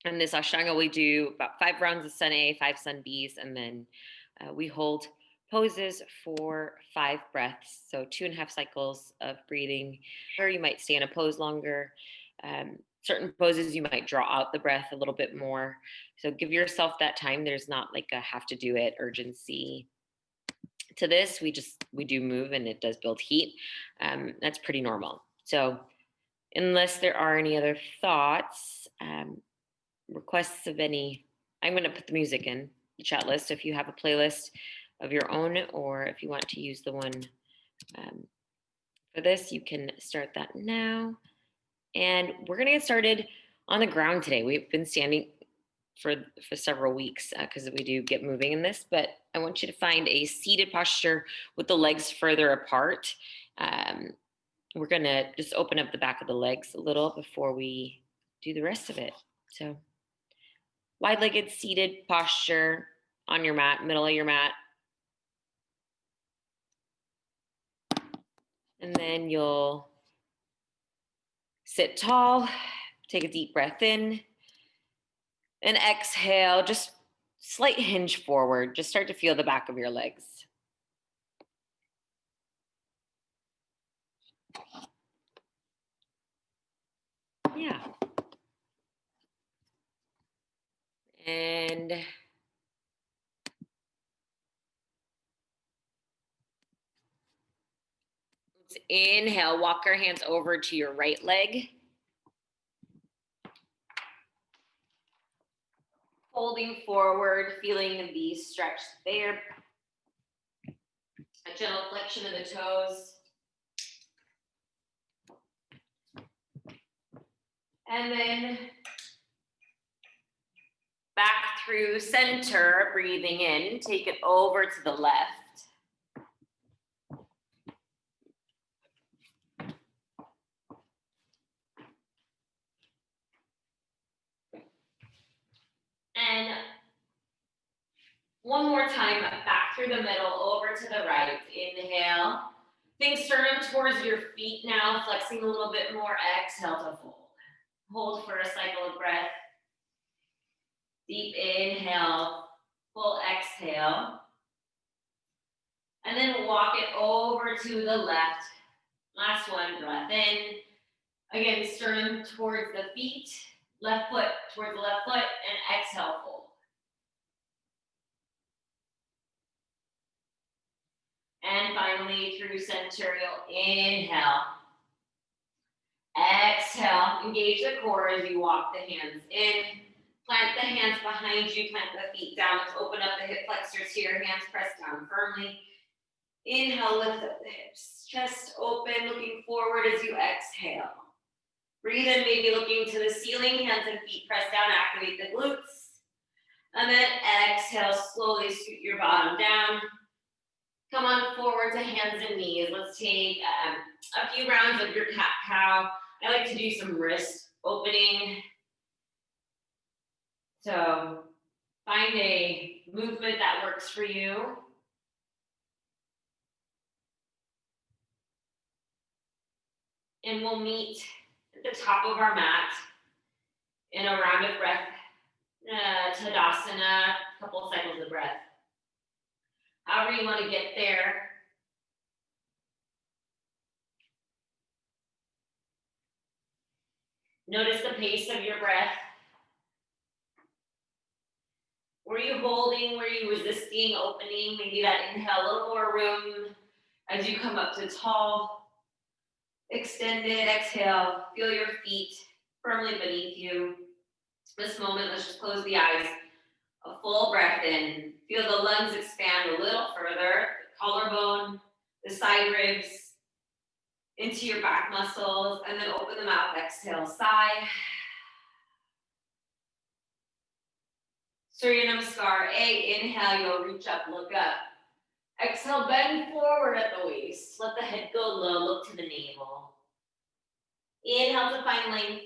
In this Ashtanga, we do about 5 rounds of Sun A, 5 Sun Bs, and then we hold poses for 5 breaths. So 2.5 cycles of breathing, or you might stay in a pose longer. Certain poses, you might draw out the breath a little bit more. So give yourself that time. There's not like a have to do it urgency to this. We do move and it does build heat. That's pretty normal. So unless there are any other thoughts, requests of any, I'm going to put the music in the chat list. So if you have a playlist of your own, or if you want to use the one for this, you can start that now. And we're going to get started on the ground today. We've been standing for several weeks because we do get moving in this, but I want you to find a seated posture with the legs further apart. We're going to just open up the back of the legs a little before we do the rest of it. So wide-legged seated posture on your mat, middle of your mat. And then you'll sit tall, take a deep breath in, and exhale, just slight hinge forward. Just start to feel the back of your legs. Yeah. And let's inhale, walk our hands over to your right leg. Holding forward, feeling the stretch there. A gentle flexion of the toes. And then back through center, breathing in, take it over to the left. And one more time, back through the middle, over to the right. Inhale. Think sternum towards your feet now, flexing a little bit more. Exhale to fold. Hold for a cycle of breath. Deep inhale, full exhale. And then walk it over to the left. Last one, breath in. Again, sternum towards the feet, left foot towards the left foot, and exhale, fold. And finally, through center, you'll inhale. Exhale, engage the core as you walk the hands in. Plant the hands behind you, plant the feet down. Let's open up the hip flexors here, hands pressed down firmly. Inhale, lift up the hips. Chest open, looking forward as you exhale. Breathe in, maybe looking to the ceiling, hands and feet pressed down, activate the glutes. And then exhale, slowly scoot your bottom down. Come on forward to hands and knees. Let's take a few rounds of your cat-cow. I like to do some wrist opening. So find a movement that works for you. And we'll meet at the top of our mat in a round of breath. Tadasana, a couple of cycles of breath. However you want to get there. Notice the pace of your breath. Were you holding? Were you resisting opening? Maybe that inhale, a little more room as you come up to tall. Extended exhale. Feel your feet firmly beneath you. This moment, let's just close the eyes. A full breath in. Feel the lungs expand a little further. The collarbone, the side ribs, into your back muscles, and then open the mouth. Exhale, sigh. Surya Namaskar. Inhale, you'll reach up, look up. Exhale, bend forward at the waist. Let the head go low, look to the navel. Inhale to find length.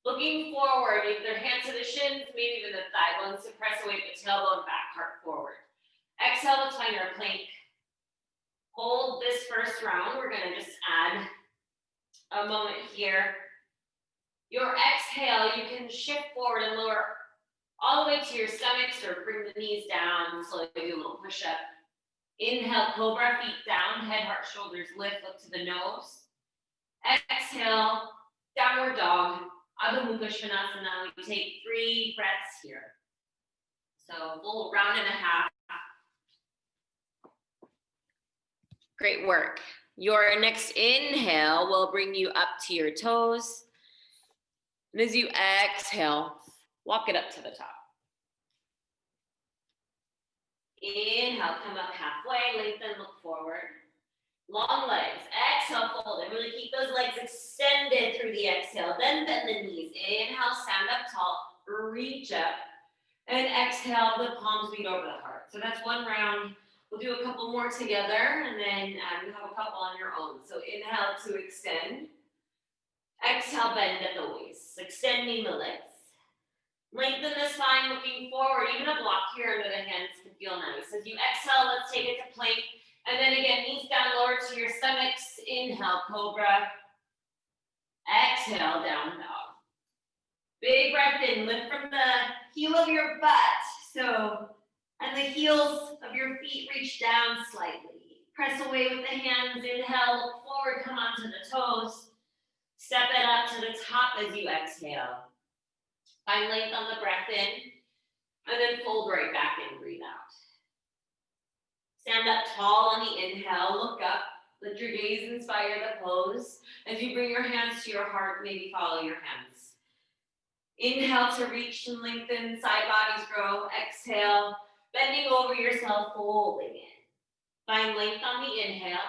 Looking forward, either hands to the shins, maybe even the thigh bones to press away the tailbone back, heart forward. Exhale, let's find our plank. Hold this first round. We're gonna just add a moment here Your exhale, you can shift forward and lower all the way to your stomachs or bring the knees down, slowly do a little push-up. Inhale, cobra, feet down, head, heart, shoulders lift, look to the nose. Exhale, downward dog, Adho Mukha Svanasana. We take 3 breaths here. So full round and a half. Great work. Your next inhale will bring you up to your toes. And as you exhale, walk it up to the top. Inhale, come up halfway, lengthen, look forward. Long legs, exhale, fold, and really keep those legs extended through the exhale. Then bend the knees. Inhale, stand up tall, reach up. And exhale, the palms meet over the heart. So that's one round. We'll do a couple more together, and then you have a couple on your own. So inhale to extend. Exhale, bend at the waist, extending the legs. Lengthen the spine, looking forward. Even a block here under the hands can feel nice. As you exhale, let's take it to plank. And then again, knees down, lower to your stomachs. Inhale, cobra. Exhale, down dog. Big breath in, lift from the heel of your butt. So, and the heels of your feet reach down slightly. Press away with the hands. Inhale, look forward, come onto the toes. Step it up to the top as you exhale. Find length on the breath in, and then fold right back in, breathe out. Stand up tall on the inhale, look up, let your gaze inspire the pose. As you bring your hands to your heart, maybe follow your hands. Inhale to reach and lengthen, side bodies grow. Exhale, bending over yourself, folding in. Find length on the inhale.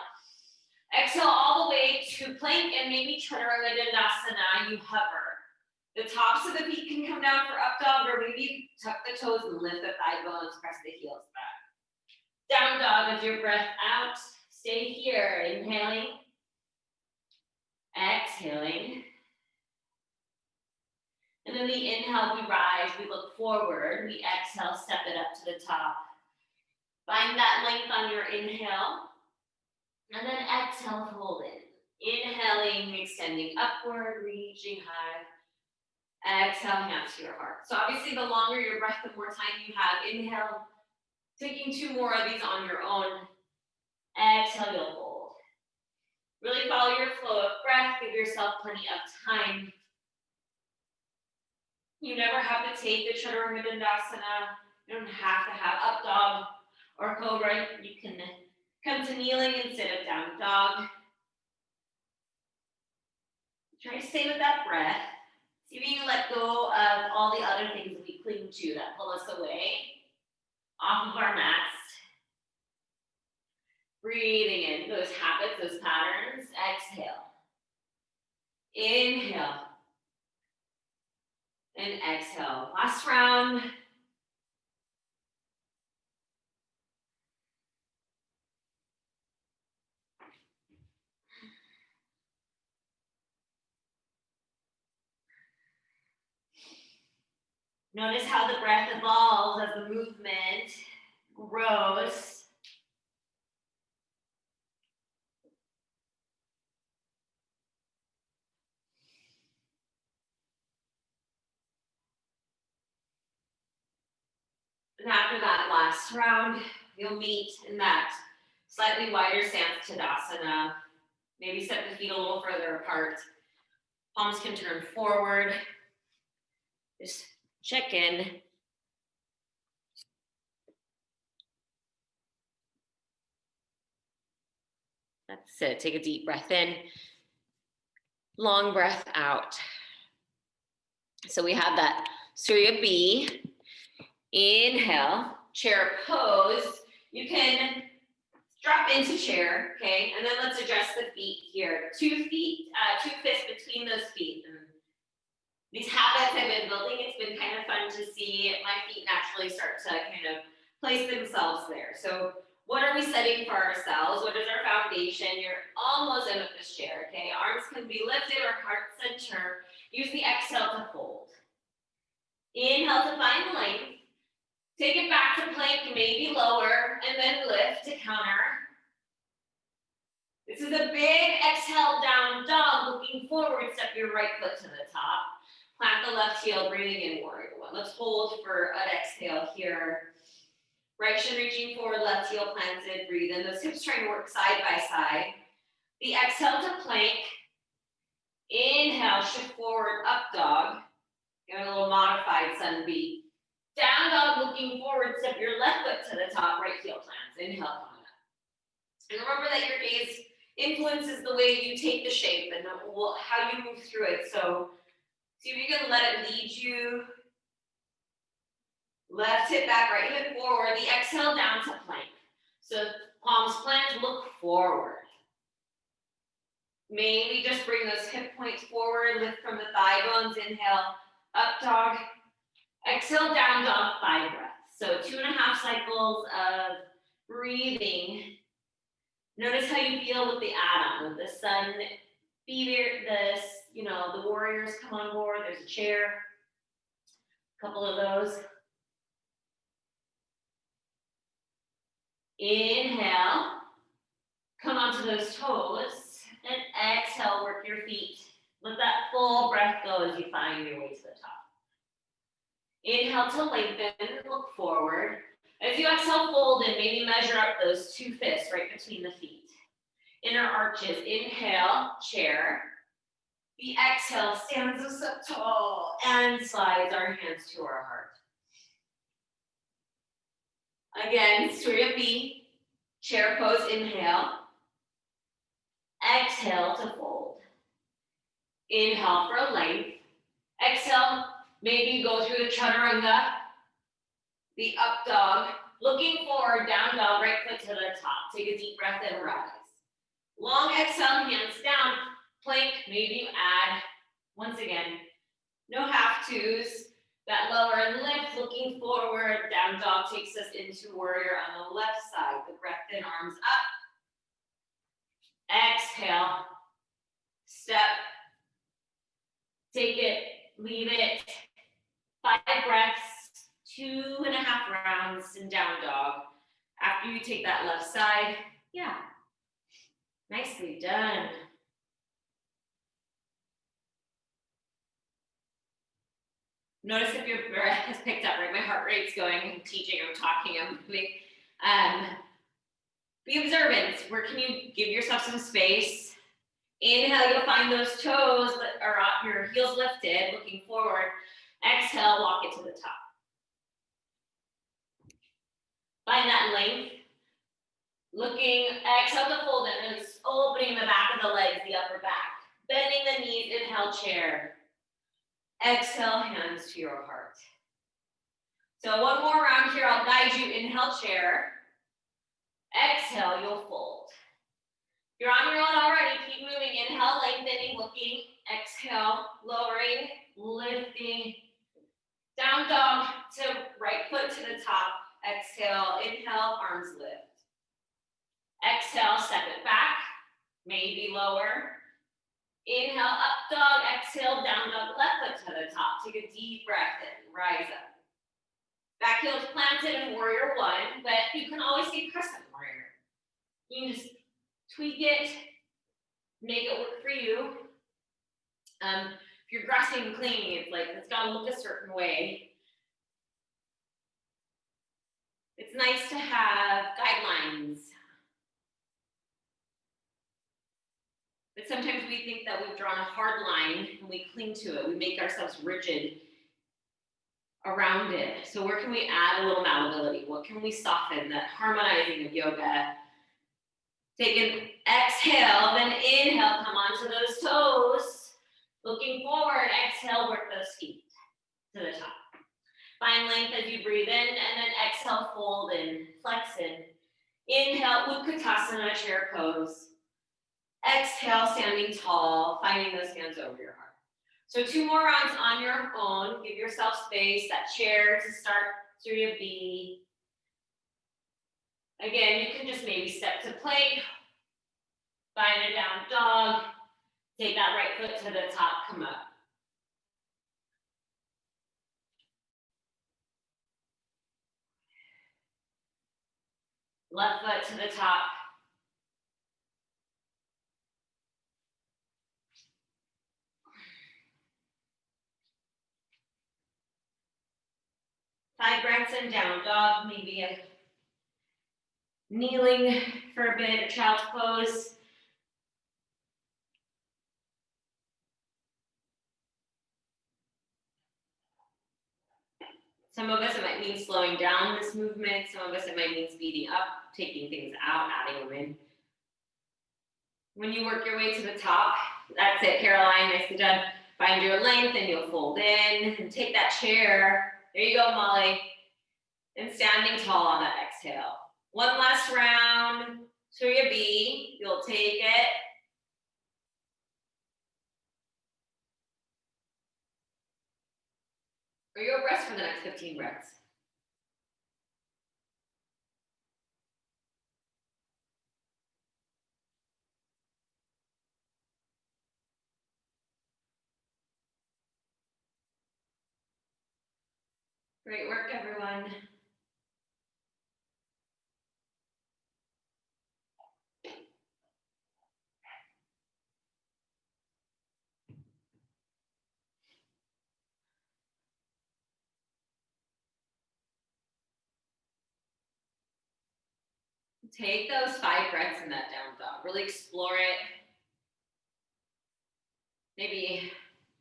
Exhale all the way to plank and maybe Tadasana, you hover. The tops of the feet can come down for up dog, or maybe tuck the toes and lift the thigh bones, press the heels back. Down dog as your breath out. Stay here, inhaling. Exhaling. And then the inhale, we rise, we look forward. We exhale, step it up to the top. Find that length on your inhale. And then exhale, fold in. Inhaling, extending upward, reaching high. Exhale, hands to your heart. So obviously the longer your breath, the more time you have. Inhale, taking 2 more of these on your own. Exhale, you'll fold. Really follow your flow of breath. Give yourself plenty of time. You never have to take the Chaturanga. You don't have to have up dog or cobra. You can come to kneeling instead of down dog. Try to stay with that breath. See if you can let go of all the other things that we cling to that pull us away off of our mats. Breathing in those habits, those patterns. Exhale. Inhale. And exhale. Last round. Notice how the breath evolves as the movement grows. And after that last round, you'll meet in that slightly wider stance Tadasana. Maybe step the feet a little further apart. Palms can turn forward. Just check in. That's it. Take a deep breath in. Long breath out. So we have that Surya B. Inhale, chair pose. You can drop into chair, okay? And then let's adjust the feet here. 2 fists between those feet. And these habits I've been building, it's been kind of fun to see my feet naturally start to kind of place themselves there. So what are we setting for ourselves? What is our foundation? You're almost in with this chair, okay? Arms can be lifted or heart center. Use the exhale to fold. Inhale to find length. Take it back to plank, maybe lower, and then lift to counter. This is a big exhale, down dog. Looking forward, step your right foot to the top. Plant the left heel, breathing in, warrior one. Let's hold for an exhale here. Right shin reaching forward, left heel planted, breathe in. Those hips trying to work side by side. The exhale to plank. Inhale, shift forward, up dog. Give it a little modified sun B. Down dog, looking forward, step your left foot to the top, right heel plants. Inhale, come up. And remember that your gaze influences the way you take the shape and how you move through it. So see if you can let it lead you. Left hip back, right hip forward. The exhale down to plank. So palms plant, look forward. Maybe just bring those hip points forward, lift from the thigh bones. Inhale, up dog. Exhale, down dog, 5 breaths. So 2.5 cycles of breathing. Notice how you feel with the add-on. With the sun, the warriors come on board. There's a chair. A couple of those. Inhale. Come onto those toes. And exhale, work your feet. Let that full breath go as you find your way to the top. Inhale to lengthen, look forward. As you exhale, fold in, maybe measure up those 2 fists right between the feet. Inner arches, inhale, chair. The exhale stands us up tall and slides our hands to our heart. Again, Surya B, chair pose, inhale. Exhale to fold. Inhale for length. Exhale, maybe go through the chaturanga, the up dog. Looking forward, down dog, right foot to the top. Take a deep breath and rise. Long exhale, hands down. Plank, maybe you add, once again, no have-tos. That lower and lift, looking forward. Down dog takes us into warrior on the left side. The breath in, arms up. Exhale. Step. Take it, leave it. 5 breaths, 2.5 rounds in down dog. After you take that left side, yeah. Nicely done. Notice if your breath has picked up, right? My heart rate's going. I'm teaching, I'm talking, I'm moving. Be observant. Where can you give yourself some space? Inhale, you'll find those toes that are up, your heels lifted, looking forward. Exhale, walk it to the top. Find that length. Looking, exhale to fold it, really opening the back of the legs, the upper back. Bending the knees, inhale, chair. Exhale, hands to your heart. So one more round here, I'll guide you. Inhale, chair. Exhale, you'll fold. You're on your own already, keep moving. Inhale, lengthening, looking. Exhale, lowering, lifting. Down dog to right foot to the top. Exhale, inhale, arms lift. Exhale, step it back, maybe lower. Inhale, up dog, exhale, down dog, left foot to the top. Take a deep breath in, rise up. Back heel's planted in warrior one, but you can always see crescent warrior. You can just tweak it, make it work for you. If you're grasping and clinging, it's like, it's gotta look a certain way. It's nice to have guidelines. But sometimes we think that we've drawn a hard line and we cling to it. We make ourselves rigid around it. So where can we add a little malleability? What can we soften? That harmonizing of yoga. Take an exhale, then inhale, come onto those toes. Looking forward, exhale, work those feet to the top. Find length as you breathe in, and then exhale, fold in, flex in. Inhale, Utkatasana, chair pose. Exhale, standing tall, finding those hands over your heart. So 2 more rounds on your own. Give yourself space, that chair to start Surya B. Again, you can just maybe step to plank, find a down dog, take that right foot to the top, come up. Left foot to the top. 5 breaths in down dog, maybe kneeling for a bit, or child's pose. Some of us, it might mean slowing down this movement. Some of us, it might mean speeding up, taking things out, adding them in. When you work your way to the top, that's it, Caroline, nicely done. Find your length and you'll fold in and take that chair. There you go, Molly. And standing tall on that exhale. One last round to your B. You'll take it. Or you'll rest for the next 15 breaths. Great work, everyone. Take those 5 breaths in that down dog. Really explore it. Maybe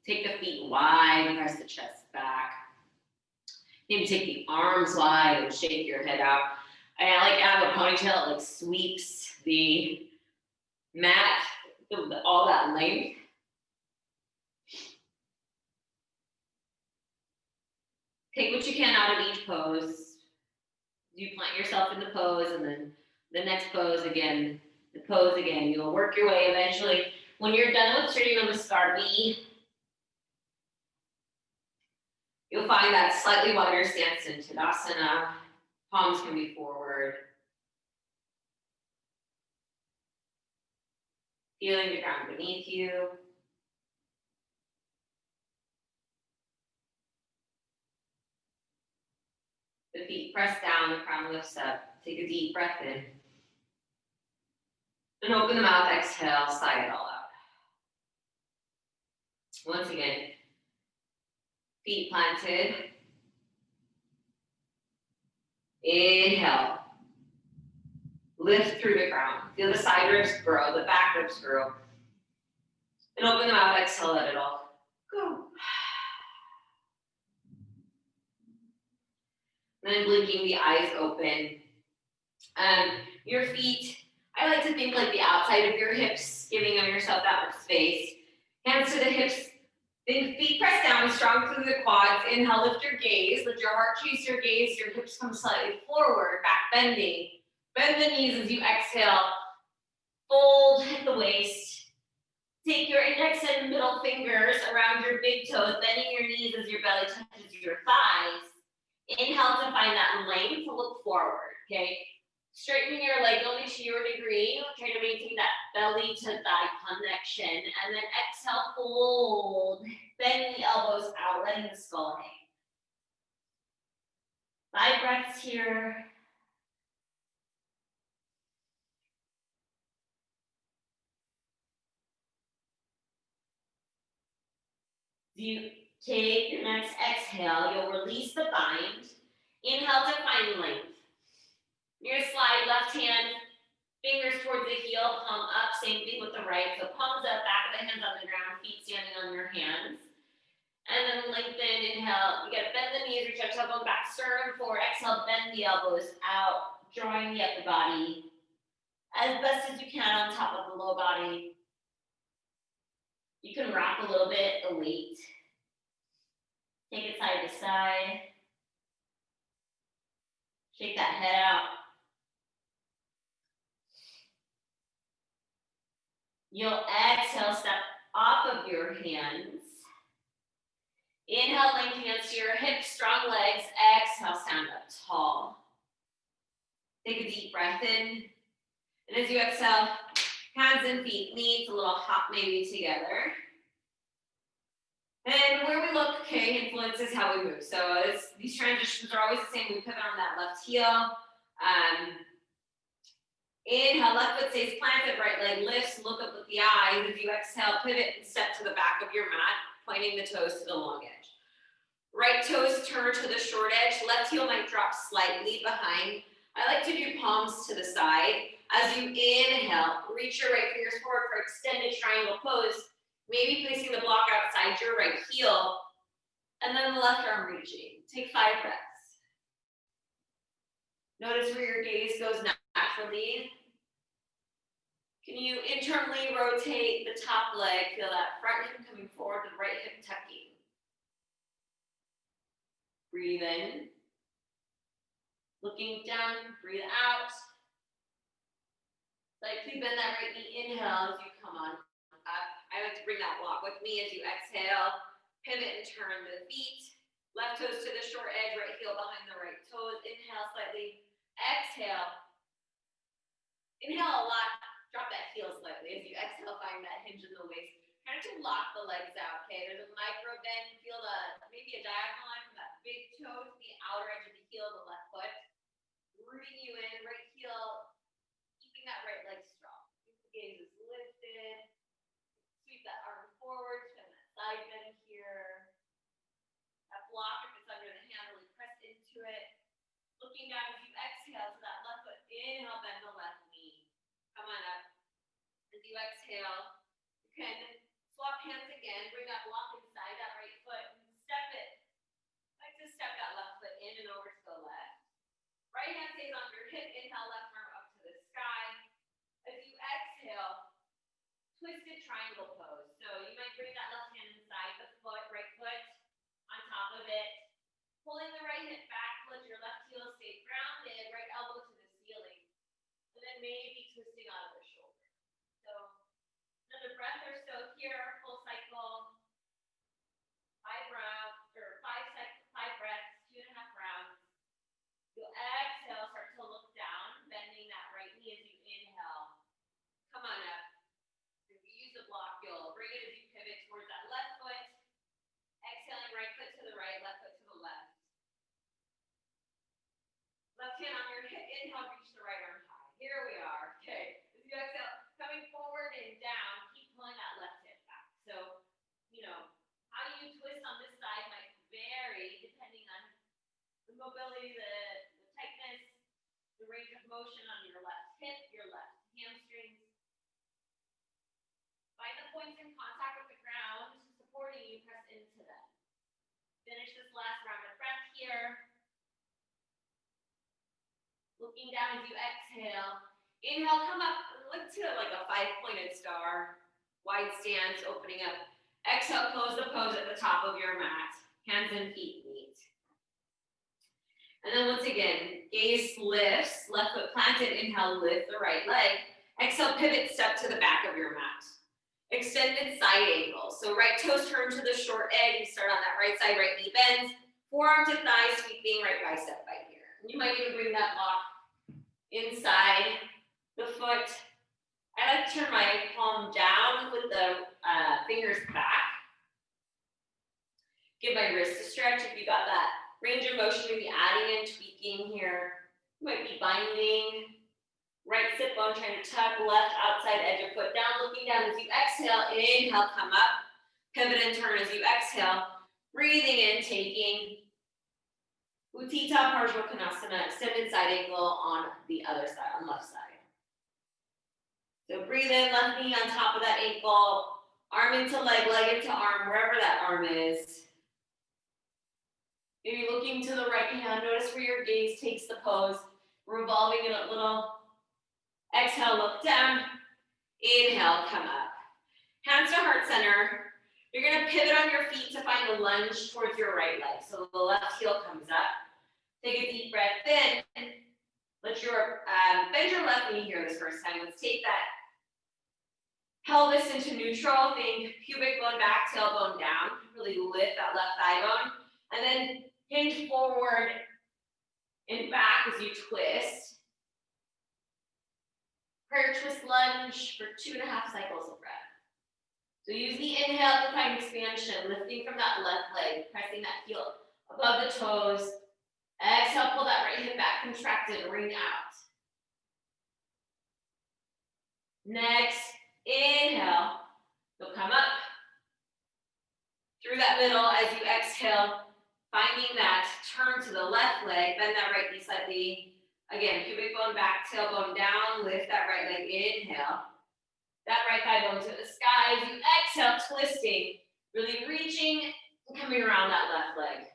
take the feet wide, press the chest back. Maybe take the arms wide and shake your head out. And I like to have a ponytail, it like sweeps the mat, all that length. Take what you can out of each pose. You plant yourself in the pose, and then the next pose again, the pose again. You'll work your way eventually. When you're done with Surya Namaskar B, you'll find that slightly wider stance in Tadasana. Palms can be forward. Feeling the ground beneath you. The feet press down, the crown lifts up. Take a deep breath in. And open the mouth, exhale, sigh it all out. Once again, feet planted. Inhale. Lift through the crown. Feel the side ribs grow, the back ribs grow. And open the mouth, exhale, let it all go. And then blinking the eyes open. Your feet, I like to think like the outside of your hips, giving yourself that much space. Hands to the hips. Think feet press down, strong through the quads. Inhale, lift your gaze. Let your heart chase your gaze. Your hips come slightly forward, back bending. Bend the knees as you exhale. Fold at the waist. Take your index and middle fingers around your big toes, bending your knees as your belly touches your thighs. Inhale to find that length to look forward, okay? Straightening your leg only to your degree. Try to maintain that belly to thigh connection. And then exhale, fold. Bend the elbows out, letting the skull hang. 5 breaths here. You take your next exhale, you'll release the bind. Inhale to find length. You're gonna slide left hand, fingers towards the heel, palm up, same thing with the right. So palms up, back of the hands on the ground, feet standing on your hands. And then lengthen, inhale. You gotta bend the knees, reach out, tailbone back, sternum forward. Exhale, bend the elbows out, drawing the upper body as best as you can on top of the low body. You can rock a little bit, the weight. Take it side to side. Shake that head out. You'll exhale, step off of your hands. Inhale, lengthen hands to your hips, strong legs. Exhale, stand up tall. Take a deep breath in. And as you exhale, hands and feet meet, a little hop maybe together. And where we look, okay, influences how we move. So these transitions are always the same. We pivot on that left heel. Inhale, left foot stays planted, right leg lifts, look up with the eyes. As you exhale, pivot and step to the back of your mat, pointing the toes to the long edge. Right toes turn to the short edge. Left heel might drop slightly behind. I like to do palms to the side. As you inhale, reach your right fingers forward for extended triangle pose. Maybe placing the block outside your right heel. And then the left arm reaching. Take 5 breaths. Notice where your gaze goes naturally. Can you internally rotate the top leg? Feel that front hip coming forward, the right hip tucking. Breathe in. Looking down, breathe out. Lightly bend that right knee. Inhale as you come on up. I like to bring that block with me as you exhale. Pivot and turn the feet. Left toes to the short edge, right heel behind the right toes. Inhale slightly. Exhale. Inhale a lot. Drop that heel slightly. As you exhale, find that hinge in the waist. Try to lock the legs out, okay? There's a micro bend. Feel maybe a diagonal line from that big toe to the outer edge of the heel of the left foot. Rooting you in, right heel, keeping that right leg strong. Keep the gaze is lifted. Sweep that arm forward, spin that side bend here. That block, if it's under the hand, really press into it. Looking down as you exhale to that left foot. Inhale, bend the left knee. Come on up. As you exhale, you can swap hands again. Bring that block inside that right foot and step it. I like to step that left foot in and over to the left. Right hand stays on your hip. Inhale, left arm up to the sky. As you exhale, twisted triangle pose. So you might bring that left hand inside the foot, right foot on top of it. Pulling the right hip back, let your left heel stay grounded, right elbow to the ceiling. And then maybe twisting out of the shoulder. So another breath or so here, full cycle. 5 rounds, or 5 breaths, 2.5 rounds. You'll exhale, start to look down, bending that right knee as you inhale. Come on up. If you use the block, you'll bring it as you pivot towards that left foot. Exhaling, right foot to the right, left foot to the left. Left hand on your hip, inhale, reach the right arm high. Here we are. Okay. As you exhale, coming forward and down, keep pulling that left hip back. So, how you twist on this side might vary depending on the mobility, the tightness, the range of motion on your left hip, your left hamstrings. Find the points in contact with the ground, supporting you, press into them. Finish this last round of breath here. Looking down as you exhale. Inhale, come up, look to like a 5-pointed star. Wide stance, opening up. Exhale, close the pose at the top of your mat. Hands and feet meet. And then once again, gaze lifts, left foot planted. Inhale, lift the right leg. Exhale, pivot, step to the back of your mat. Extended side angle. So right toes turn to the short edge. You start on that right side, right knee bends. Forearm to thigh, sweeping right bicep by here. You might even bring that block inside the foot. I like to turn my palm down with the fingers back. Give my wrist a stretch if you got that range of motion, maybe adding and tweaking here. You might be binding. Right sit bone trying to tuck, left outside edge of foot down, looking down as you exhale. Inhale, come up. Pivot and turn as you exhale. Breathing in, taking Uttita Paschimultanasana, extended side angle on the other side, on left side. So breathe in, left knee on top of that ankle, arm into leg, leg into arm, wherever that arm is. Maybe looking to the right hand, notice where your gaze takes the pose, revolving it a little. Exhale, look down. Inhale, come up. Hands to heart center. You're gonna pivot on your feet to find a lunge towards your right leg. So the left heel comes up. Take a deep breath in. Let your, bend your left knee here this first time. Let's take that pelvis into neutral. Think pubic bone back, tailbone down. Really lift that left thigh bone. And then hinge forward and back as you twist. Prayer twist lunge for 2.5 cycles of breath. So use the inhale to find expansion, lifting from that left leg, pressing that heel above the toes. Exhale, pull that right hip back, contracted, ring out. Next, inhale, you'll come up through that middle as you exhale. Finding that turn to the left leg, bend that right knee slightly. Again, pubic bone back, tailbone down, lift that right leg, inhale. That right thigh bone to the sky. As you exhale, twisting, really reaching and coming around that left leg.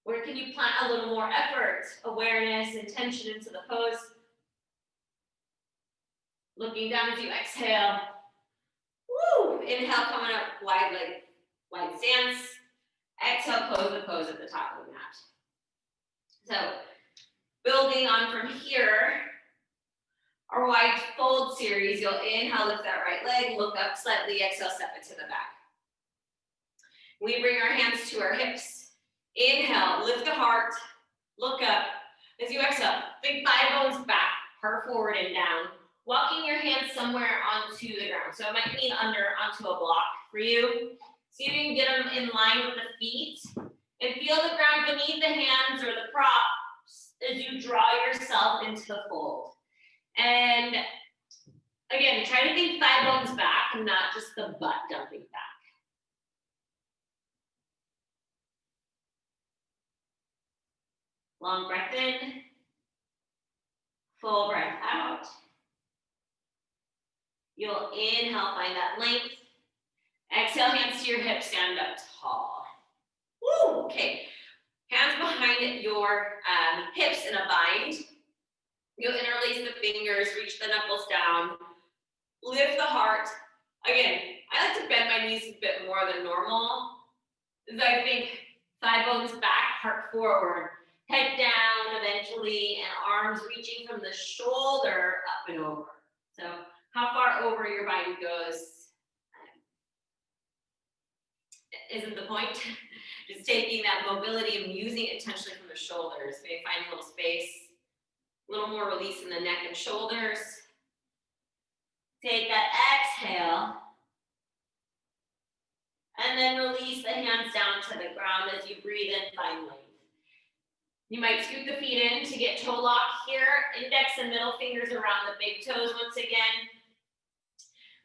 Where can you plant a little more effort, awareness, intention into the pose? Looking down as you exhale. Woo! Inhale, coming up, wide leg, wide stance. Exhale, close the pose at the top of the mat. So, building on from here, our wide fold series, you'll inhale, lift that right leg, look up slightly, exhale, step it to the back. We bring our hands to our hips. Inhale, lift the heart, look up. As you exhale, big thigh bones back, heart forward and down. Walking your hands somewhere onto the ground. So it might mean onto a block for you. See if you can get them in line with the feet. And feel the ground beneath the hands or the props as you draw yourself into the fold. And again, try to think thigh bones back and not just the butt dumping back. Long breath in, full breath out. You'll inhale, find that length. Exhale, hands to your hips, stand up tall. Woo, okay. Hands behind your hips in a bind. You'll interlace the fingers, reach the knuckles down, lift the heart. Again, I like to bend my knees a bit more than normal. As I think thigh bones back, heart forward, head down eventually, and arms reaching from the shoulder up and over. So how far over your bind goes isn't the point. Just taking that mobility and using it intentionally from the shoulders. Maybe find a little space, a little more release in the neck and shoulders. Take that exhale. And then release the hands down to the ground as you breathe in, find length. You might scoot the feet in to get toe lock here. Index and middle fingers around the big toes once again.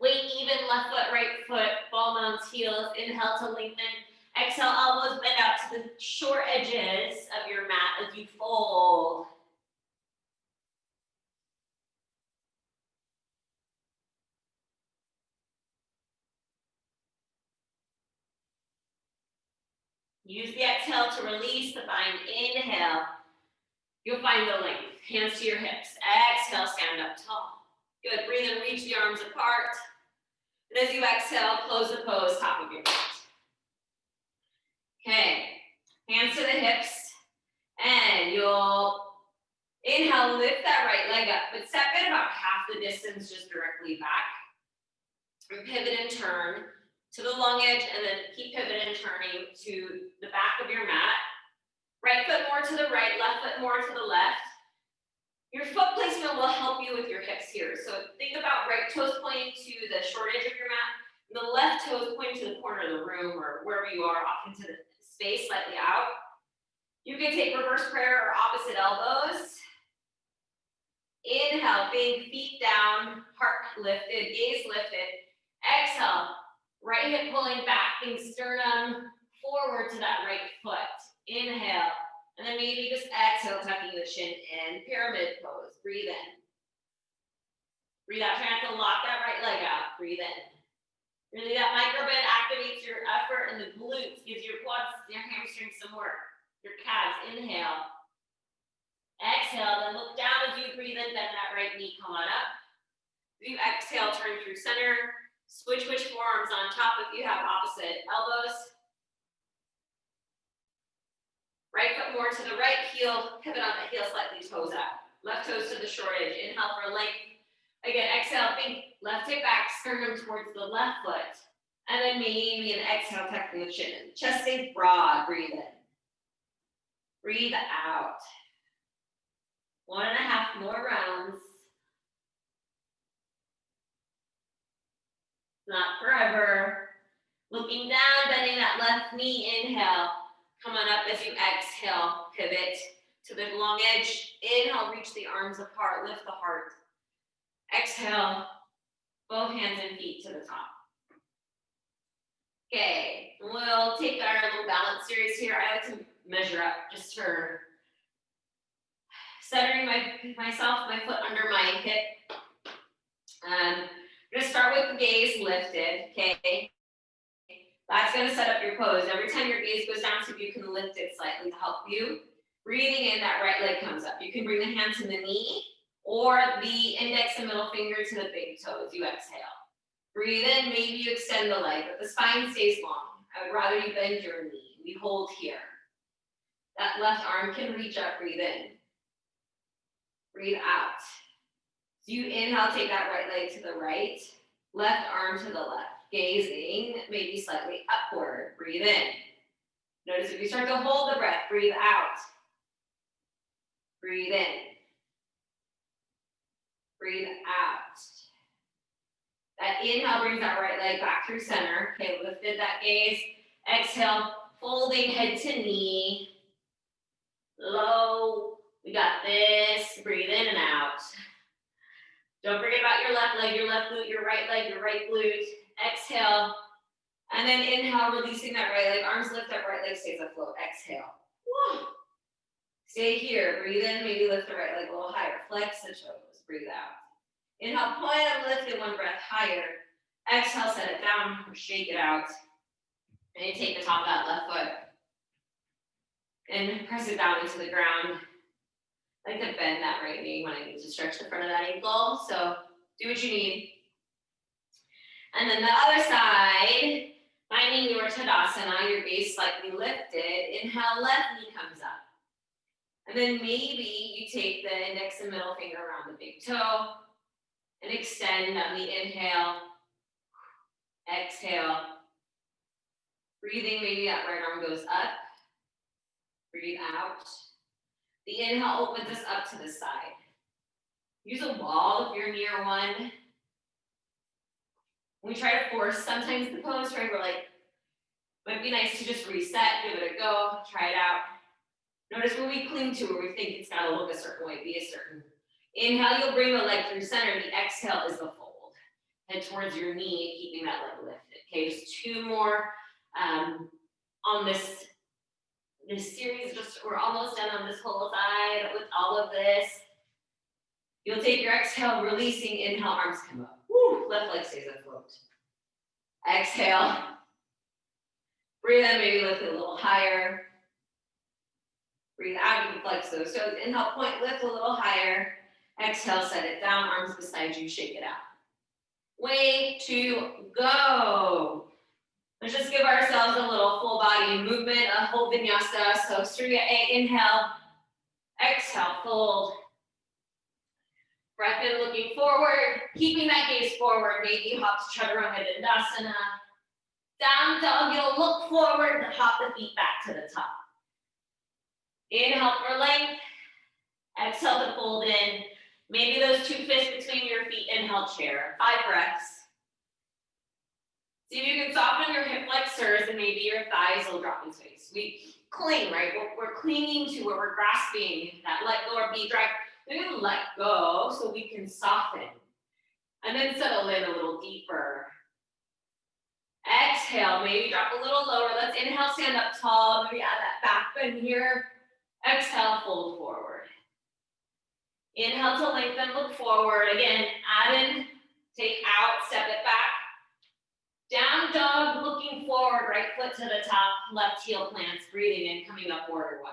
Weight even, left foot, right foot, ball mounts, heels. Inhale to lengthen. Exhale, elbows bend out to the short edges of your mat as you fold. Use the exhale to release the bind. Inhale. You'll find the length. Hands to your hips. Exhale, stand up tall. Good. Breathe and reach the arms apart. And as you exhale, close the pose, top of your mat. Okay. Hands to the hips. And you'll inhale, lift that right leg up, but step it about half the distance just directly back. And pivot and turn to the long edge, and then keep pivot and turning to the back of your mat. Right foot more to the right, left foot more to the left. Your foot placement will help you with your hips here. So think about right toes pointing to the short edge of your mat, and the left toes pointing to the corner of the room or wherever you are, off into the space, slightly out. You can take reverse prayer or opposite elbows. Inhale, big feet down, heart lifted, gaze lifted. Exhale, right hip pulling back, think sternum forward to that right foot. Inhale, and then maybe just exhale, tucking the chin in, pyramid pose. Breathe in. Breathe out, try not to lock that right leg out. Breathe in. Really, that micro bend activates your effort and the glutes, gives your quads, your hamstrings some work. Your calves, inhale. Exhale, then look down as you breathe in, bend that right knee, come on up. As you exhale, turn through center. Switch forearms on top if you have opposite elbows. Right foot more to the right, heel, pivot on the heel, slightly toes out. Left toes to the short edge, inhale for length. Again, exhale, think left hip back, sternum towards the left foot. And then maybe an exhale, tucking the chin in. Chest stays broad, breathe in. Breathe out. 1.5 more rounds. Not forever. Looking down, bending that left knee, inhale. Come on up as you exhale, pivot to the long edge. Inhale, reach the arms apart, lift the heart. Exhale, both hands and feet to the top. we'll take our little balance series here. I like to measure up just for centering myself, my foot under my hip. I'm going to start with the gaze lifted, okay? That's going to set up your pose. Every time your gaze goes down, see if you can lift it slightly to help you. Breathing in, that right leg comes up. You can bring the hand to the knee or the index and middle finger to the big toes. You exhale. Breathe in, maybe you extend the leg, but the spine stays long. I would rather you bend your knee. We hold here. That left arm can reach up, breathe in. Breathe out. So you inhale, take that right leg to the right, left arm to the left. Gazing, maybe slightly upward. Breathe in. Notice if you start to hold the breath, breathe out. Breathe in. Breathe out. That inhale brings that right leg back through center. Okay, lifted that gaze. Exhale, folding head to knee. Low. We got this. Breathe in and out. Don't forget about your left leg, your left glute, your right leg, your right glute. Exhale. And then inhale, releasing that right leg. Arms lift up, right leg stays afloat. Exhale. Woo. Stay here. Breathe in, maybe lift the right leg a little higher. Flex the toes. Breathe out. Inhale, point and lift it one breath higher. Exhale, set it down or shake it out. And you take the top of that left foot and press it down into the ground. I like to bend that right knee when I need to stretch the front of that ankle. So do what you need. And then the other side, finding your Tadasana, your gaze slightly lifted. Inhale, left knee comes up. And then maybe you take the index and middle finger around the big toe and extend on the inhale. Exhale. Breathing, maybe that right arm goes up. Breathe out. The inhale opens us up to the side. Use a wall if you're near one. When we try to force sometimes the pose, right? We're like, might be nice to just reset, give it a go, try it out. Notice where we cling to, where we think it's got to look a certain way, be a certain. Inhale, you'll bring the leg through center. The exhale is the fold. Head towards your knee, keeping that leg lifted. Okay, just two more on this series. We're almost done on this whole side with all of this. You'll take your exhale, releasing, inhale, arms come up. Woo, left leg stays afloat. Exhale. Breathe in, maybe lift it a little higher. Breathe out, you can flex those toes. Inhale, point, lift a little higher. Exhale, set it down, arms beside you, shake it out. Way to go. Let's just give ourselves a little full body movement, a whole vinyasa. So Surya A, inhale. Exhale, fold. Breath in, looking forward, keeping that gaze forward. Maybe hop to Chaturanga Dandasana. Down dog, you'll look forward and hop the feet back to the top. Inhale for length. Exhale to fold in. Maybe those two fists between your feet. Inhale, chair. 5 breaths. See if you can soften your hip flexors and maybe your thighs will drop in space. We cling, right? We're clinging to where we're grasping that let go or be drag. We're going to let go so we can soften and then settle in a little deeper. Exhale, maybe drop a little lower. Let's inhale, stand up tall. Maybe add that back bend here. Exhale, fold forward. Inhale to lengthen, look forward. Again, add in, take out, step it back. Down dog, looking forward, right foot to the top, left heel plants, breathing in, coming up warrior one.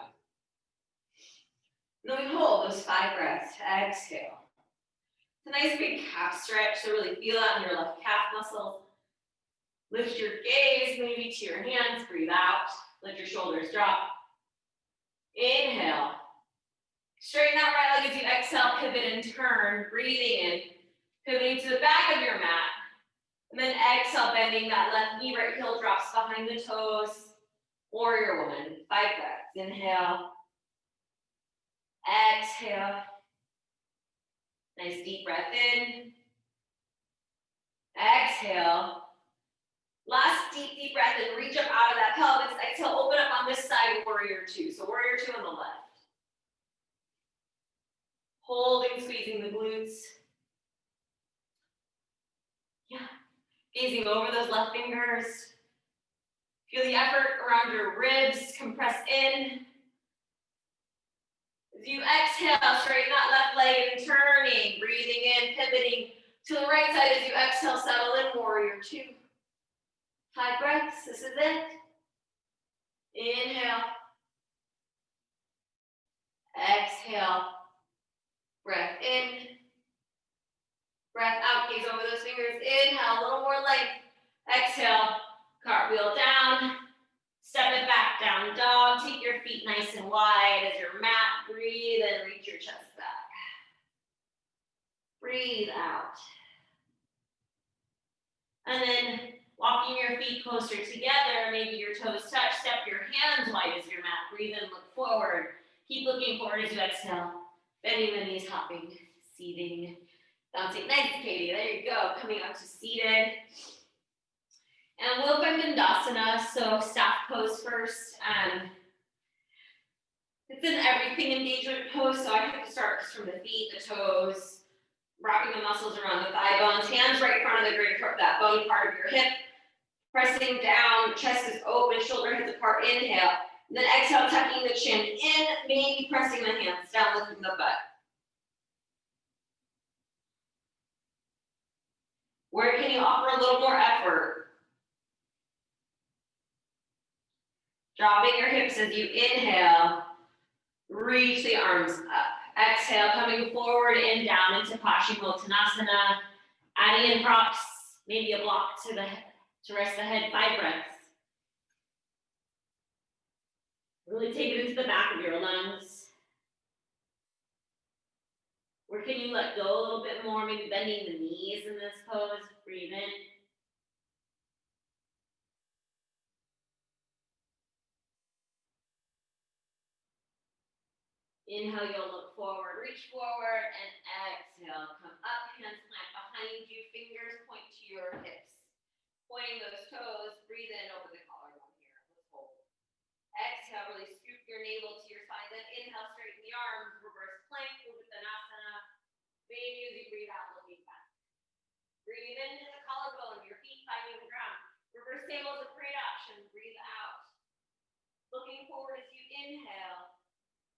And then we hold those 5 breaths. Exhale. It's a nice big calf stretch, so really feel that in your left calf muscle. Lift your gaze maybe to your hands, breathe out. Let your shoulders drop. Inhale. Straighten that right leg as you exhale, pivot and turn, breathing in. Pivoting to the back of your mat. And then exhale, bending that left knee, right heel drops behind the toes. Warrior one, 5 breaths. Inhale. Exhale. Nice deep breath in. Exhale. Last deep breath in. Reach up out of that pelvis. Exhale, open up on this side, warrior two. So warrior two on the left. Holding, squeezing the glutes. Yeah. Gazing over those left fingers. If Feel the effort around your ribs, compress in. As you exhale, straighten that left leg and turning, breathing in, pivoting to the right side as you exhale, settle in, warrior two. 5 breaths, this is it. Inhale. Exhale. Breath in. Breath out, gaze over those fingers. Inhale, a little more length. Exhale, cartwheel down. Step it back, down dog. Take your feet nice and wide as your mat. Breathe and reach your chest back. Breathe out. And then walking your feet closer together, maybe your toes touch. Step your hands wide as your mat. Breathe in, look forward. Keep looking forward as you exhale. Bending the knees, hopping, seating, bouncing. Nice, Katie. There you go. Coming up to seated. And we'll find Tadasana, so staff pose first. It's an everything engagement pose, so I have to start just from the feet, the toes, wrapping the muscles around the thigh bones, hands right in front of the great that bony part of your hip, pressing down, chest is open, shoulder heads apart, inhale. And then exhale, tucking the chin in, maybe pressing the hands down, lifting the butt. Where can you offer a little more effort? Dropping your hips as you inhale, reach the arms up. Exhale, coming forward and down into Paschimultanasana. Adding in props, maybe a block to rest the head, 5 breaths. Really take it into the back of your lungs. Where can you let go a little bit more? Maybe bending the knees in this pose. Breathe in. Inhale, you'll look forward, reach forward, and exhale. Come up, hands plant behind you, fingers point to your hips. Pointing those toes, breathe in over the collarbone here. Let's hold. Exhale, really scoop your navel to your spine. Then inhale, straighten the arms, reverse plank, Tadasana. Maybe as you breathe out, looking back. Breathe into the collarbone, your feet finding the ground. Reverse table is a great option. Breathe out. Looking forward as you inhale.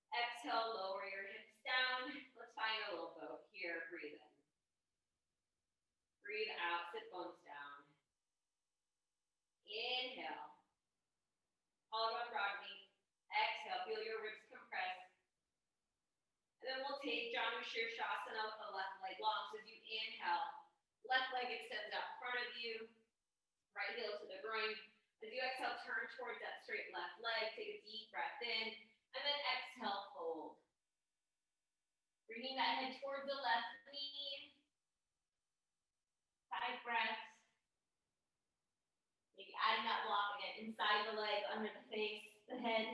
Exhale, lower your hips down. Let's find a little boat here. Breathe in. Breathe out, sit bones down. Inhale. Collarbone broad knee. Exhale, feel your ribs compress. And then we'll take Janu Shirshasana with the left leg long. So as you inhale, left leg extends out in front of you. Right heel to the groin. As you exhale, turn towards that straight left leg. Take a deep breath in. And then exhale, fold. Bringing that head towards the left knee. 5 breaths. Maybe adding that block again inside the leg, under the face, the head.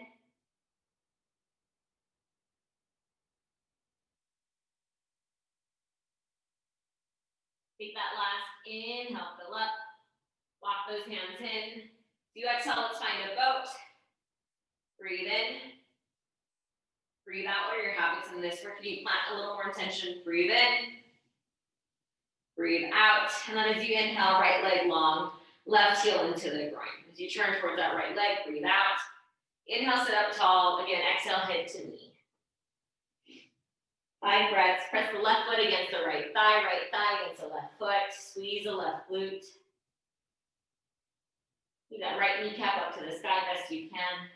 Take that last inhale, fill up. Lock those hands in. As you exhale, let's find a boat. Breathe in. Breathe out. What are your habits in this? Where can you plant a little more intention? Breathe in. Breathe out. And then as you inhale, right leg long, left heel into the groin. As you turn towards that right leg, breathe out. Inhale, sit up tall. Again, exhale, head to knee. 5 breaths. Press the left foot against the right thigh against the left foot. Squeeze the left glute. Keep that right kneecap up to the sky best you can.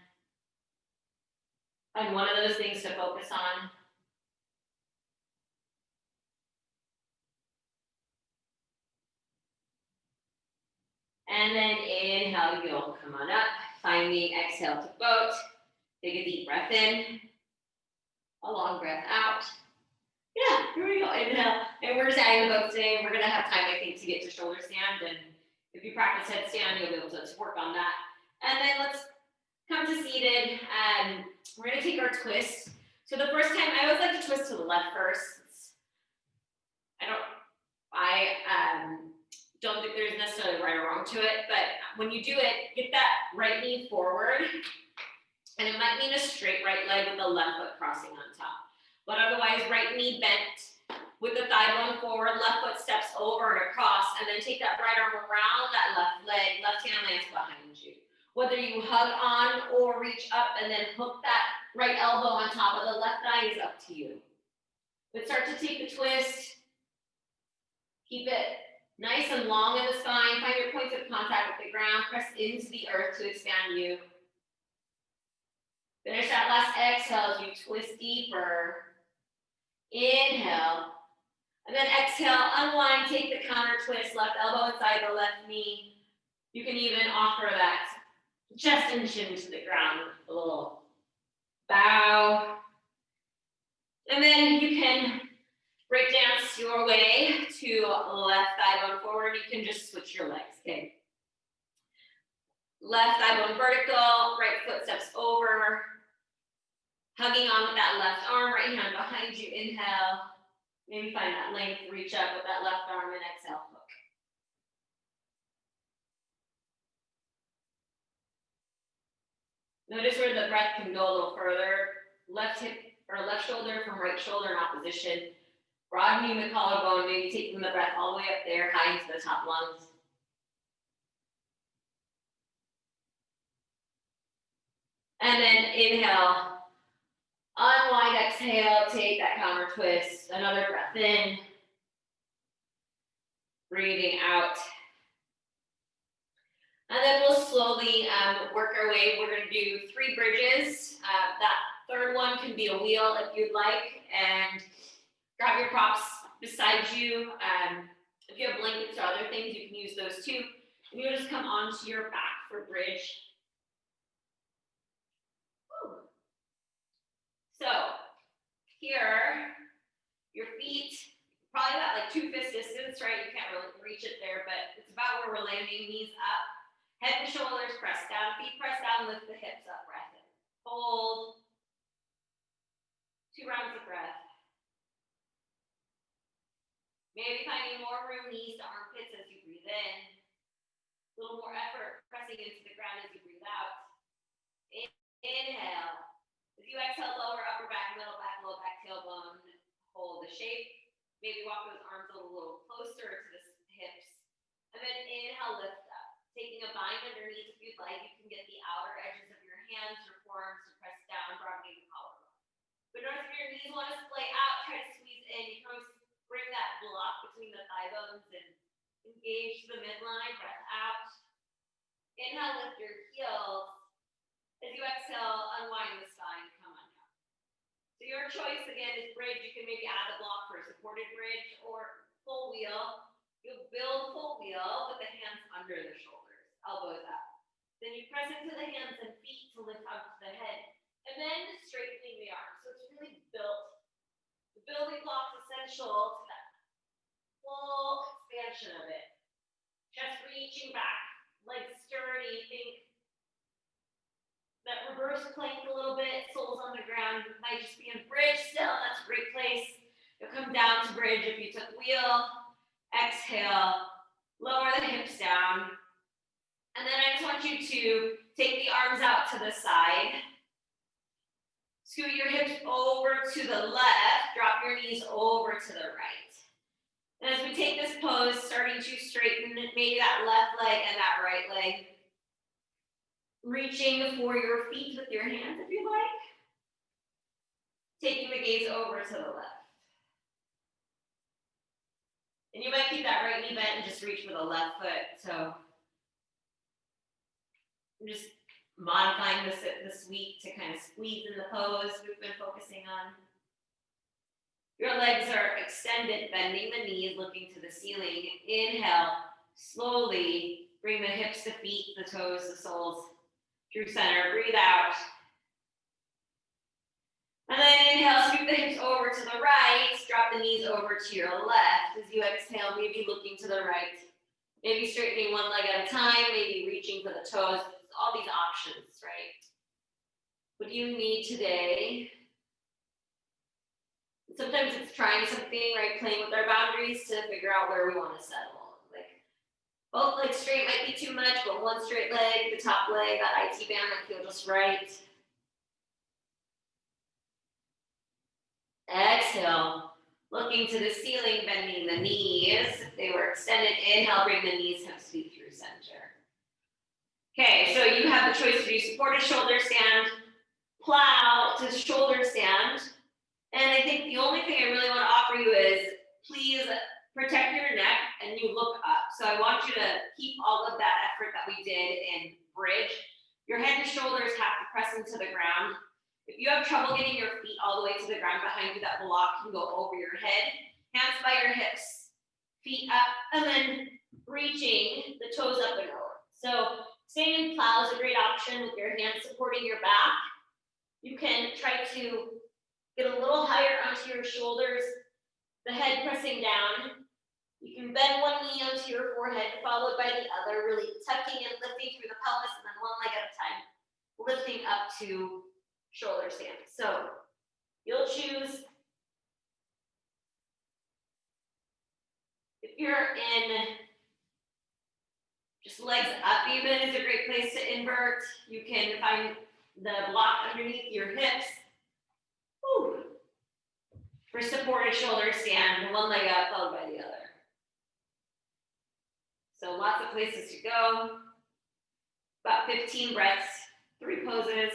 Find one of those things to focus on. And then inhale, you'll come on up. Finding exhale to boat. Take a deep breath in. A long breath out. Yeah, here we go. Inhale. And we're just adding the boat today. We're going to have time, I think, to get to shoulder stand. And if you practice headstand, you'll be able to work on that. And then let's come to seated. We're going to take our twist. So the first time, I always like to twist to the left first. I don't think there's necessarily right or wrong to it, but when you do it, get that right knee forward. And it might mean a straight right leg with the left foot crossing on top. But otherwise, right knee bent with the thigh bone forward, left foot steps over and across, and then take that right arm around that left leg, left hand lands behind you. Whether you hug on or reach up and then hook that right elbow on top of the left thigh is up to you. But start to take the twist. Keep it nice and long in the spine. Find your points of contact with the ground. Press into the earth to expand you. Finish that last exhale as you twist deeper. Inhale. And then exhale, unwind, take the counter twist, left elbow inside the left knee. You can even offer that chest and chin to the ground, a little bow. And then you can break dance your way to left thigh bone forward. You can just switch your legs, okay? Left thigh bone vertical, right foot steps over. Hugging on with that left arm, right hand behind you, inhale. Maybe find that length, reach up with that left arm and exhale, hook. Notice where the breath can go a little further. Left hip or left shoulder from right shoulder in opposition. Broadening the collarbone, maybe taking the breath all the way up there, high into the top lungs. And then inhale. Unwind, exhale, take that counter twist. Another breath in. Breathing out. And then we'll slowly work our way. We're going to do 3 bridges. That third one can be a wheel if you'd like. And grab your props beside you. If you have blankets or other things, you can use those too. And you'll just come onto your back for bridge. Woo. So here, your feet, probably about like 2 fist distance, right? You can't really reach it there, but it's about where we're landing, knees up. Head and shoulders press down, feet press down, lift the hips up, breath in. Hold. 2 rounds of breath. Maybe finding more room, knees to armpits as you breathe in. A little more effort pressing into the ground as you breathe out. Inhale. As you exhale, lower upper back, middle back, low back, tailbone. Hold the shape. Maybe walk those arms a little closer to the hips. And then inhale, lift up. Taking a bind underneath if you'd like. You can get the outer edges of your hands, your forearms to press down, broadening the collarbone. But notice if your knees want to splay out, try to squeeze in. You can always bring that block between the thigh bones and engage the midline. Breath out. Inhale, lift your heels. As you exhale, unwind the spine, come on down. So your choice again is bridge. You can maybe add the block for a supported bridge or full wheel. You'll build full wheel with the hands under the shoulders, elbows up. Then you press into the hands and feet to lift up to the head. And then straightening the arms. So it's really built. The building blocks essential to that full expansion of it. Chest reaching back, legs sturdy, think that reverse plank a little bit, soles on the ground. You might just be in bridge still, that's a great place. You'll come down to bridge if you took wheel. Exhale, lower the hips down. And then I just want you to take the arms out to the side. Scoot your hips over to the left, drop your knees over to the right. And as we take this pose, starting to straighten maybe that left leg and that right leg. Reaching for your feet with your hands if you like. Taking the gaze over to the left. And you might keep that right knee bent and just reach for the left foot. So I'm just modifying this week to kind of squeeze in the pose we've been focusing on. Your legs are extended, bending the knees, looking to the ceiling. Inhale, slowly bring the hips to feet, the toes, the soles through center. Breathe out. And then inhale, scoop the hips over to the right, drop the knees over to your left. As you exhale, maybe looking to the right. Maybe straightening one leg at a time, maybe reaching for the toes. All these options, right? What do you need today? Sometimes it's trying something, right? Playing with our boundaries to figure out where we want to settle. Like both legs straight might be too much, but one straight leg, the top leg, that IT band might feel just right. Exhale, looking to the ceiling, bending the knees. If they were extended, inhale, bring the knees, hips, feet through center. Okay, so you have the choice to do supported shoulder stand, plow to shoulder stand. And I think the only thing I really want to offer you is please protect your neck and you look up. So I want you to keep all of that effort that we did in bridge. Your head and shoulders have to press into the ground. If you have trouble getting your feet all the way to the ground behind you, that block can go over your head. Hands by your hips, feet up, and then reaching the toes up and over. So staying in plow is a great option with your hands supporting your back. You can try to get a little higher onto your shoulders, the head pressing down. You can bend one knee onto your forehead, followed by the other, really tucking and lifting through the pelvis, and then one leg at a time, lifting up to shoulder stand. So you'll choose, if you're in just legs up even is a great place to invert. You can find the block underneath your hips. Whew. For supported shoulder stand, one leg up followed by the other. So lots of places to go. About 15 breaths, 3 poses.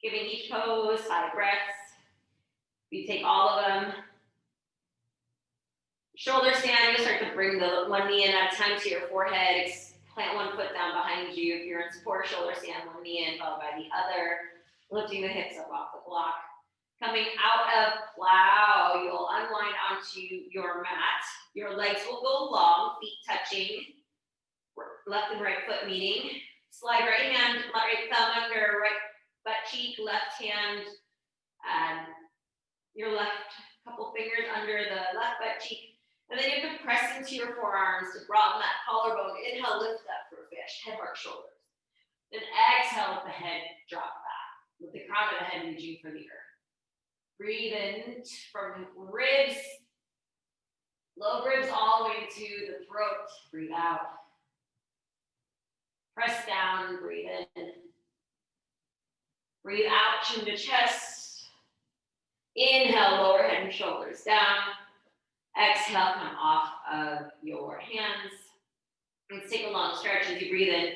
Giving each pose 5 breaths. You take all of them. Shoulder stand, you'll start to bring the one knee in at a time to your forehead. Plant one foot down behind you. If you're in supported shoulder stand, one knee in followed by the other. Lifting the hips up off the block. Coming out of plow, you'll unwind onto your mat. Your legs will go long, feet touching, left and right foot meeting. Slide right hand, right thumb under right butt cheek, left hand, your left couple fingers under the left butt cheek. And then you have to press into your forearms to broaden that collarbone. Inhale, lift up for a fish, head, heart, shoulders. Then exhale with the head drop back, with the crown of the head reaching for the earth. Breathe in from ribs, low ribs all the way to the throat. Breathe out. Press down, breathe in. Breathe out, chin to chest. Inhale, lower head and shoulders down. Exhale, come off of your hands. Let's take a long stretch as you breathe in.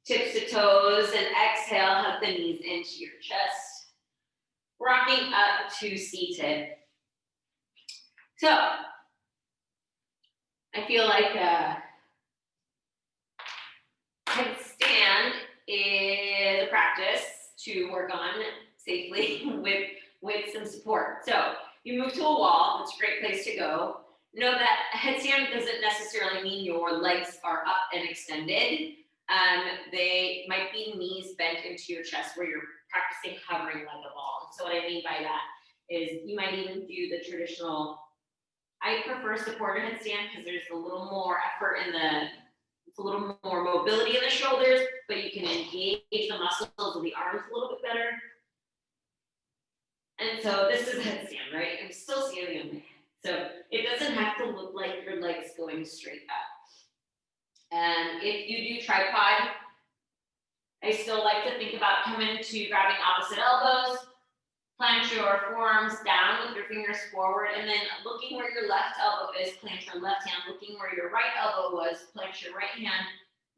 Tips to toes, and exhale, hug the knees into your chest. Rocking up to seated. So, I feel like headstand is a practice to work on safely with some support. So, you move to a wall, it's a great place to go. Know that a headstand doesn't necessarily mean your legs are up and extended. They might be knees bent into your chest where you're practicing hovering like a ball. So what I mean by that is you might even do the traditional, I prefer supported headstand because there's a little more effort it's a little more mobility in the shoulders, but you can engage the muscles of the arms a little bit better. And so this is headstand, right? I'm still standing on my head. So it doesn't have to look like your legs going straight up. And if you do tripod, I still like to think about coming to grabbing opposite elbows, plant your forearms down with your fingers forward, and then looking where your left elbow is, plant your left hand, looking where your right elbow was, plant your right hand,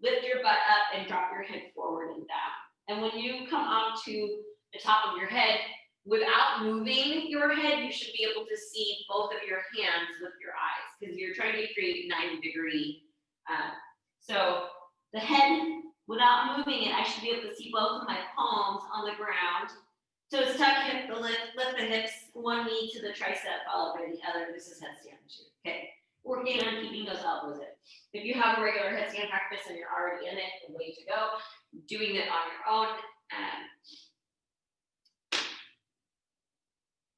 lift your butt up and drop your head forward and down. And when you come onto the top of your head, without moving your head, you should be able to see both of your hands with your eyes because you're trying to create 90-degree. So the head, without moving it, I should be able to see both of my palms on the ground. So it's tuck hip, lift the hips, one knee to the tricep, followed by the other. This is headstand too. Okay, working on keeping those elbows in. If you have a regular headstand practice and you're already in it, way to go. Doing it on your own.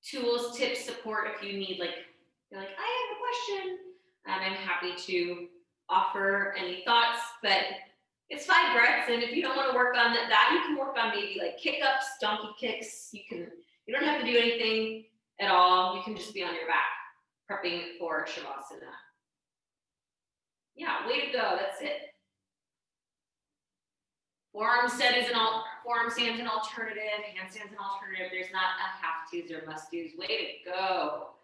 Tools, tips, support if you need, you're like, I have a question. I'm happy to offer any thoughts, but it's 5 breaths, and if you don't want to work on that, you can work on maybe like kick-ups, donkey kicks. You don't have to do anything at all. You can just be on your back, prepping for Shavasana. Yeah, way to go. That's it. Forearm stands an alternative, handstand's an alternative. There's not a have-tos or must-dos. Way to go.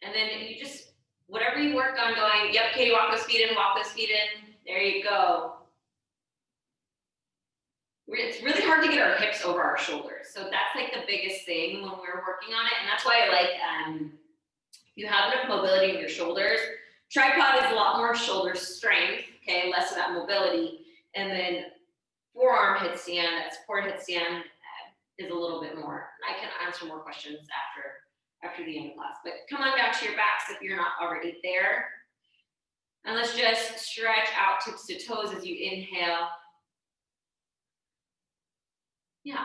And then you just, whatever you work on going, yep, okay, walk those feet in, There you go. It's really hard to get our hips over our shoulders. So that's like the biggest thing when we're working on it. And that's why I like, if you have enough mobility in your shoulders, tripod is a lot more shoulder strength, okay, less of that mobility. And then forearm headstand, that support headstand is a little bit more. I can answer more questions after the end of class. But come on down to your backs if you're not already there. And let's just stretch out tips to toes as you inhale. Yeah.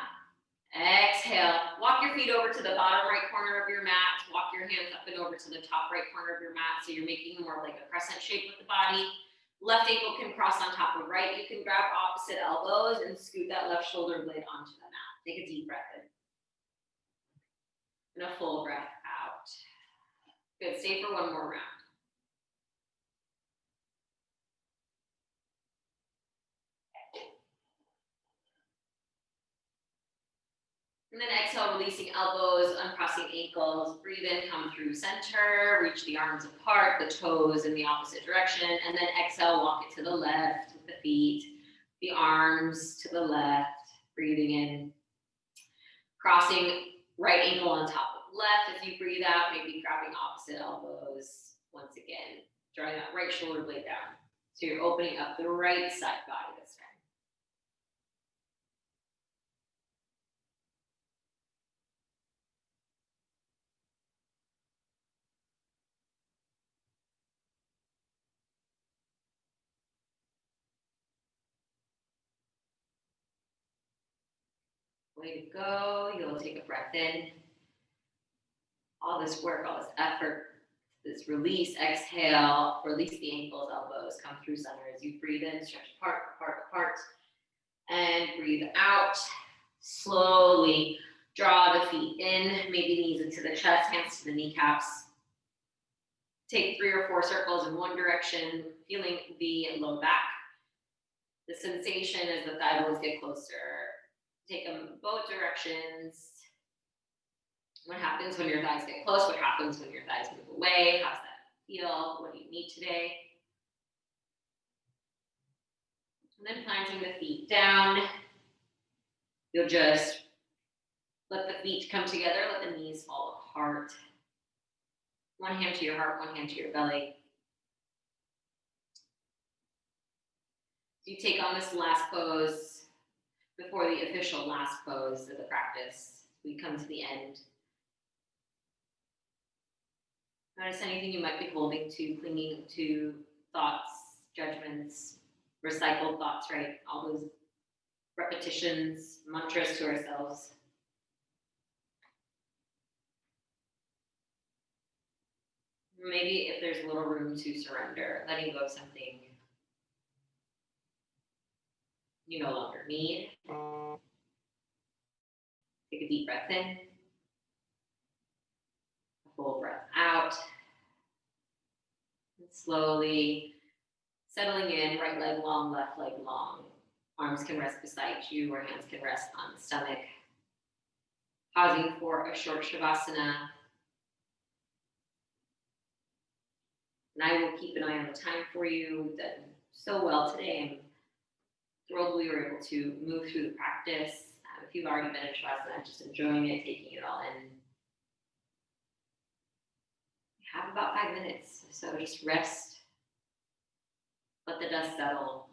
Exhale. Walk your feet over to the bottom right corner of your mat. Walk your hands up and over to the top right corner of your mat. So you're making more like a crescent shape with the body. Left ankle can cross on top of right. You can grab opposite elbows and scoot that left shoulder blade onto the mat. Take a deep breath in. And a full breath out. Good. Stay for one more round. And then exhale, releasing elbows, uncrossing ankles. Breathe in, come through center, reach the arms apart, the toes in the opposite direction. And then exhale, walk it to the left with the feet, the arms to the left. Breathing in, crossing right ankle on top of left as you breathe out, maybe grabbing opposite elbows. Once again, drawing that right shoulder blade down. So you're opening up the right side body this time. Way to go. You'll take a breath in. All this work, all this effort, this release, exhale, release the ankles, elbows, come through center as you breathe in, stretch apart, apart, apart, and breathe out. Slowly draw the feet in, maybe knees into the chest, hands to the kneecaps. Take 3 or 4 circles in one direction, feeling the low back. The sensation as the thigh bones get closer. Take them both directions. What happens when your thighs get close? What happens when your thighs move away? How's that feel? What do you need today? And then planting the feet down. You'll just let the feet come together, let the knees fall apart. One hand to your heart, one hand to your belly. You take on this last pose before the official last pose of the practice. We come to the end. Notice anything you might be holding to, clinging to, thoughts, judgments, recycled thoughts, right? All those repetitions, mantras to ourselves. Maybe if there's a little room to surrender, letting go of something you no longer need. Take a deep breath in. A full breath out. And slowly settling in, right leg long, left leg long. Arms can rest beside you or hands can rest on the stomach. Pausing for a short Shavasana. And I will keep an eye on the time for you. We've done so well today. I'm thrilled we were able to move through the practice. If you've already been in Shavasana, just enjoying it, taking it all in. We have about 5 minutes, so just rest. Let the dust settle.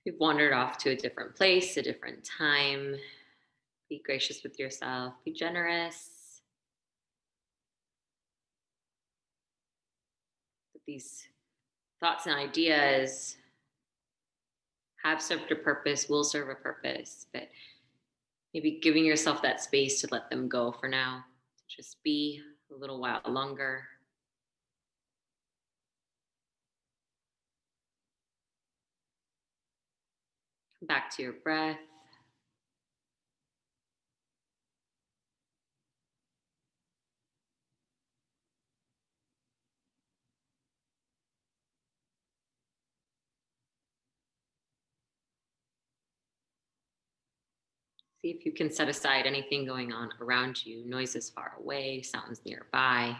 You've wandered off to a different place, a different time. Be gracious with yourself. Be generous. These thoughts and ideas have served a purpose, will serve a purpose, but maybe giving yourself that space to let them go for now, to just be a little while longer. Come back to your breath. See if you can set aside anything going on around you, noises far away, sounds nearby.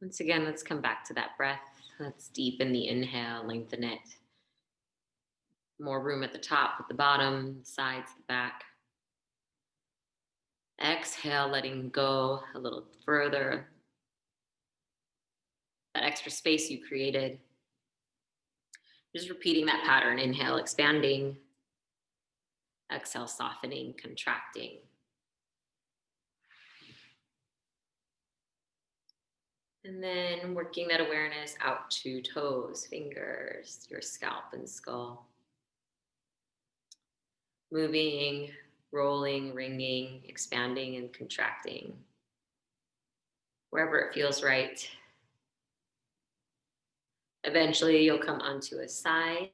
Once again, let's come back to that breath. Let's deepen the inhale, lengthen it. More room at the top, at the bottom, sides, the back. Exhale, letting go a little further. That extra space you created. Just repeating that pattern. Inhale, expanding. Exhale, softening, contracting. And then working that awareness out to toes, fingers, your scalp and skull. Moving, rolling, ringing, expanding and contracting. Wherever it feels right. Eventually you'll come onto a side.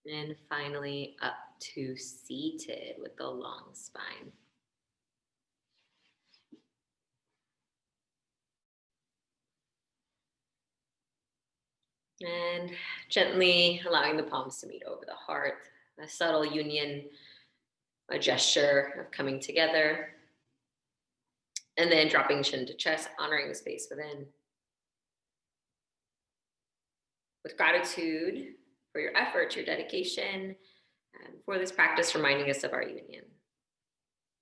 And finally up to seated with the long spine. And gently allowing the palms to meet over the heart. A subtle union, a gesture of coming together. And then dropping chin to chest, honoring the space within. With gratitude for your effort, your dedication, and for this practice reminding us of our union.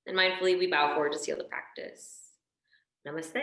And mindfully, we bow forward to seal the practice. Namaste.